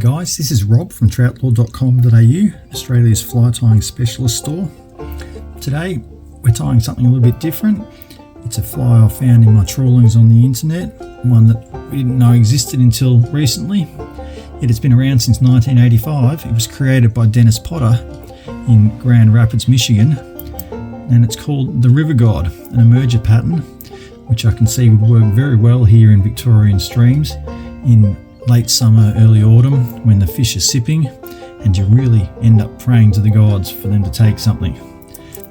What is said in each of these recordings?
guys, this is Rob from Troutlore.com.au, Australia's fly tying specialist store. Today we're tying something a little bit different. It's a fly I found in my trawlings on the internet, one that we didn't know existed until recently, yet it's been around since 1985. It was created by Dennis Potter in Grand Rapids, Michigan, and it's called the River God, an emerger pattern which I can see would work very well here in Victorian streams in late summer, early autumn, when the fish are sipping and you really end up praying to the gods for them to take something.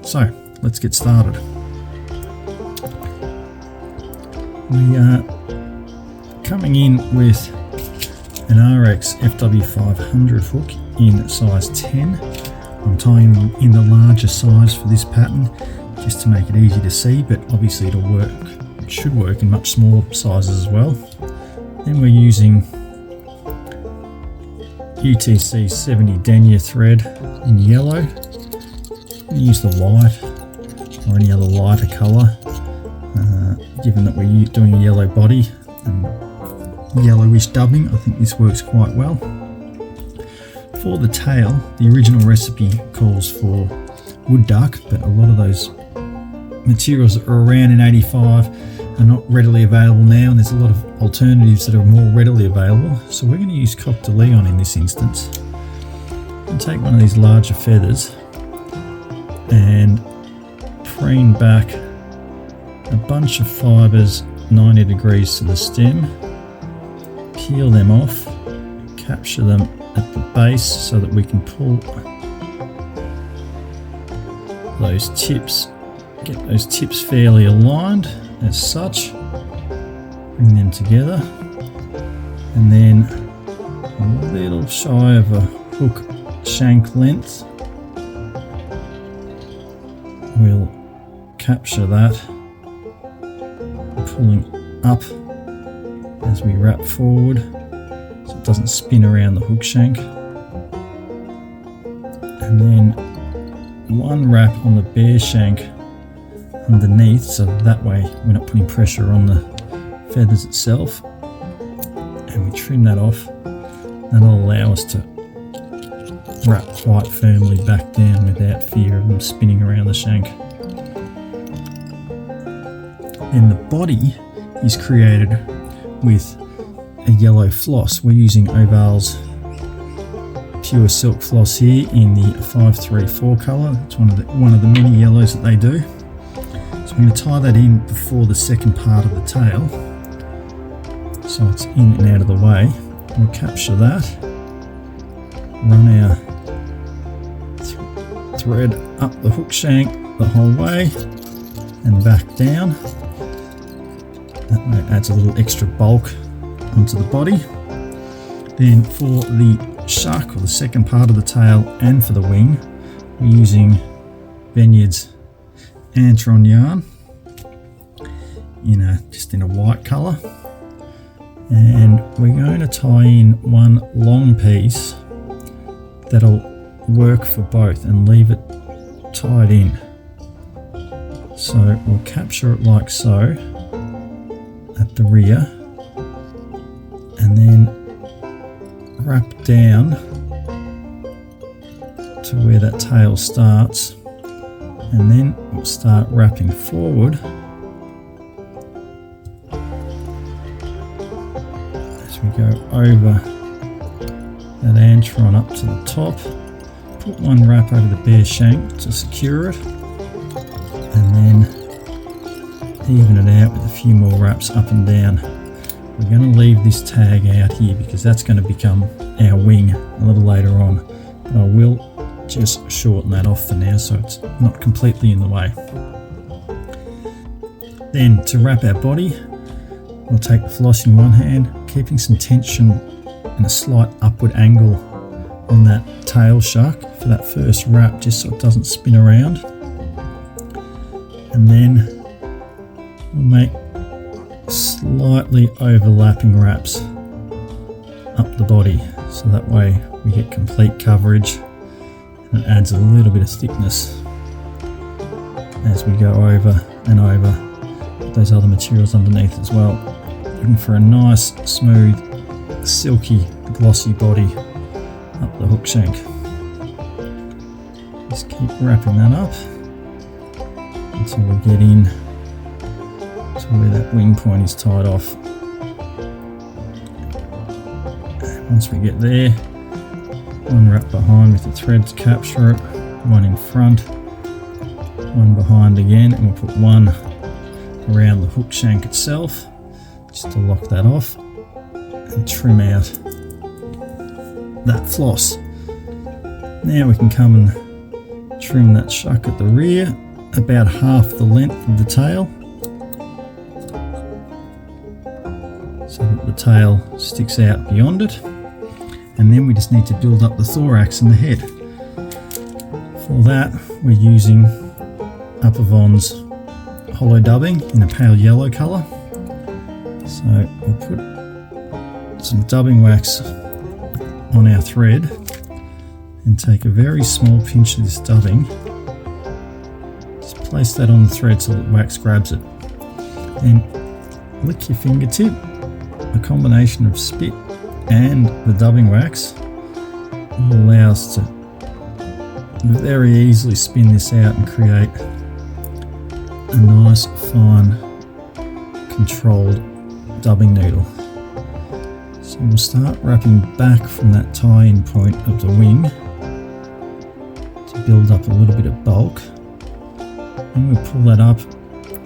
So let's get started. We are coming in with an RX FW500 hook in size 10. I'm tying in the larger size for this pattern just to make it easy to see, but obviously it'll work. It should work in much smaller sizes as well. Then we're using UTC 70 denier thread in yellow. Use the white or any other lighter colour, given that we're doing a yellow body and yellowish dubbing. I think this works quite well. For the tail, the original recipe calls for wood duck, but a lot of those materials that were around in 85 are not readily available now, and there's a lot of alternatives that are more readily available. So we're going to use coq de Leon in this instance. And take one of these larger feathers and preen back a bunch of fibres 90 degrees to the stem, peel them off, capture them at the base so that we can pull those tips, get those tips fairly aligned as such, bring them together, and then a little shy of a hook shank length, we'll capture that, pulling up as we wrap forward so it doesn't spin around the hook shank, and then one wrap on the bare shank underneath, so that way we're not putting pressure on the feathers itself, and we trim that off. That'll allow us to wrap quite firmly back down without fear of them spinning around the shank. And the body is created with a yellow floss. We're using Oval's pure silk floss here in the 534 colour. It's one of the many yellows that they do. So I'm going to tie that in before the second part of the tail, so it's in and out of the way. We'll capture that, run our thread up the hook shank the whole way and back down. That adds a little extra bulk onto the body. Then for the shuck, or the second part of the tail, and for the wing, we're using Vineyard's Antron yarn just in a white colour, and we're going to tie in one long piece that'll work for both and leave it tied in. So we'll capture it like so at the rear, and then wrap down to where that tail starts, and then we'll start wrapping forward as we go over that antron up to the top. Put one wrap over the bare shank to secure it, and then even it out with a few more wraps up and down. We're going to leave this tag out here because that's going to become our wing a little later on, but I will just shorten that off for now so it's not completely in the way. Then to wrap our body, we'll take the floss in one hand, keeping some tension and a slight upward angle on that tail shuck for that first wrap, just so it doesn't spin around, and then we'll make slightly overlapping wraps up the body, so that way we get complete coverage and it adds a little bit of thickness as we go over and over those other materials underneath as well. Looking for a nice smooth silky, glossy body up the hook shank. Just keep wrapping that up until we get in to where that wing point is tied off. And once we get there, one wrap behind with the thread to capture it, one in front, one behind again, and we'll put one around the hook shank itself just to lock that off and trim out that floss. Now we can come and trim that shuck at the rear about half the length of the tail so that the tail sticks out beyond it, and then we just need to build up the thorax and the head. For that we're using Upper Von's hollow dubbing in a pale yellow colour. So we'll put some dubbing wax on our thread and take a very small pinch of this dubbing. Just place that on the thread so that the wax grabs it. Then lick your fingertip. A combination of spit and the dubbing wax will allow us to very easily spin this out and create a nice, fine, controlled dubbing needle. So we'll start wrapping back from that tie-in point of the wing to build up a little bit of bulk. Then we'll pull that up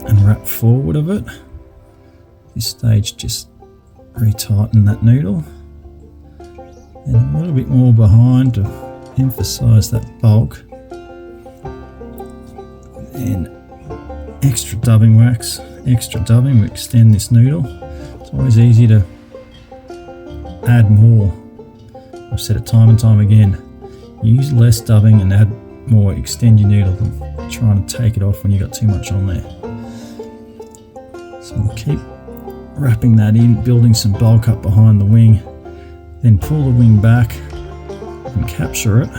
and wrap forward of it. At this stage, just retighten that needle. And a little bit more behind to emphasize that bulk. And extra dubbing wax, extra dubbing, we extend this needle. It's always easy to add more. I've said it time and time again. Use less dubbing and add more. Extend your needle than trying to take it off when you've got too much on there. So we'll keep wrapping that in, building some bulk up behind the wing, then pull the wing back and capture it.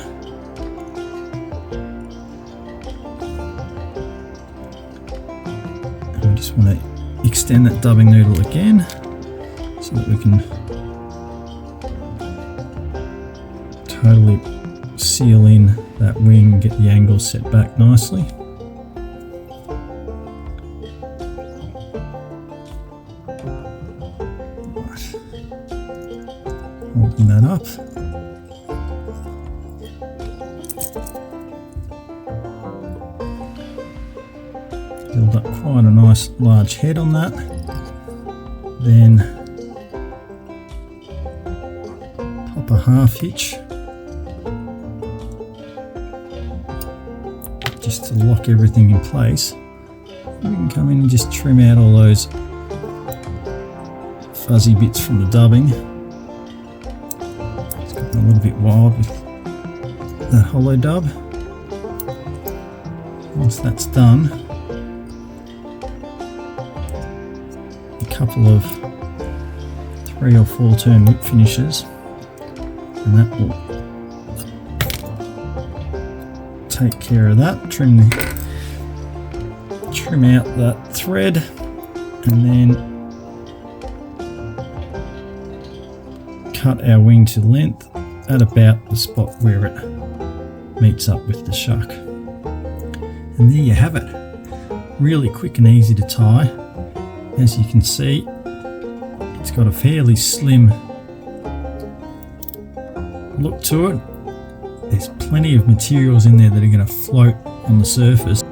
And we just want to extend that dubbing needle again so that we can totally seal in that wing and get the angle set back nicely. Holding that up. Build up quite a nice large head on that. Then pop a half hitch just to lock everything in place. We can come in and just trim out all those fuzzy bits from the dubbing. A little bit wild with that hollow dub. Once that's done, a couple of 3 or 4 turn whip finishes, and that will take care of that. Trim out that thread, and then cut our wing to length at about the spot where it meets up with the shuck. And there you have it. Really quick and easy to tie. As you can see, it's got a fairly slim look to it. There's plenty of materials in there that are going to float on the surface.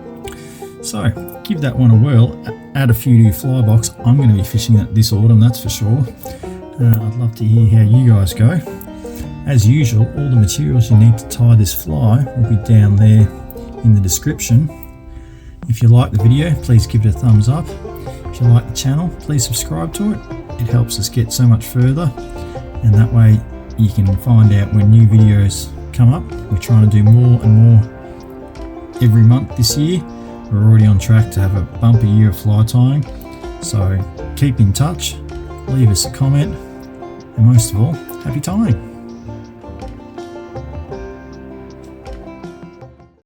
So give that one a whirl. Add a few to your fly box. I'm going to be fishing that this autumn, that's for sure. I'd love to hear how you guys go. As usual, all the materials you need to tie this fly will be down there in the description. If you like the video, please give it a thumbs up. If you like the channel, please subscribe to it. It helps us get so much further, and that way you can find out when new videos come up. We're trying to do more and more every month this year. We're already on track to have a bumper year of fly tying. So keep in touch, leave us a comment, and most of all, happy tying.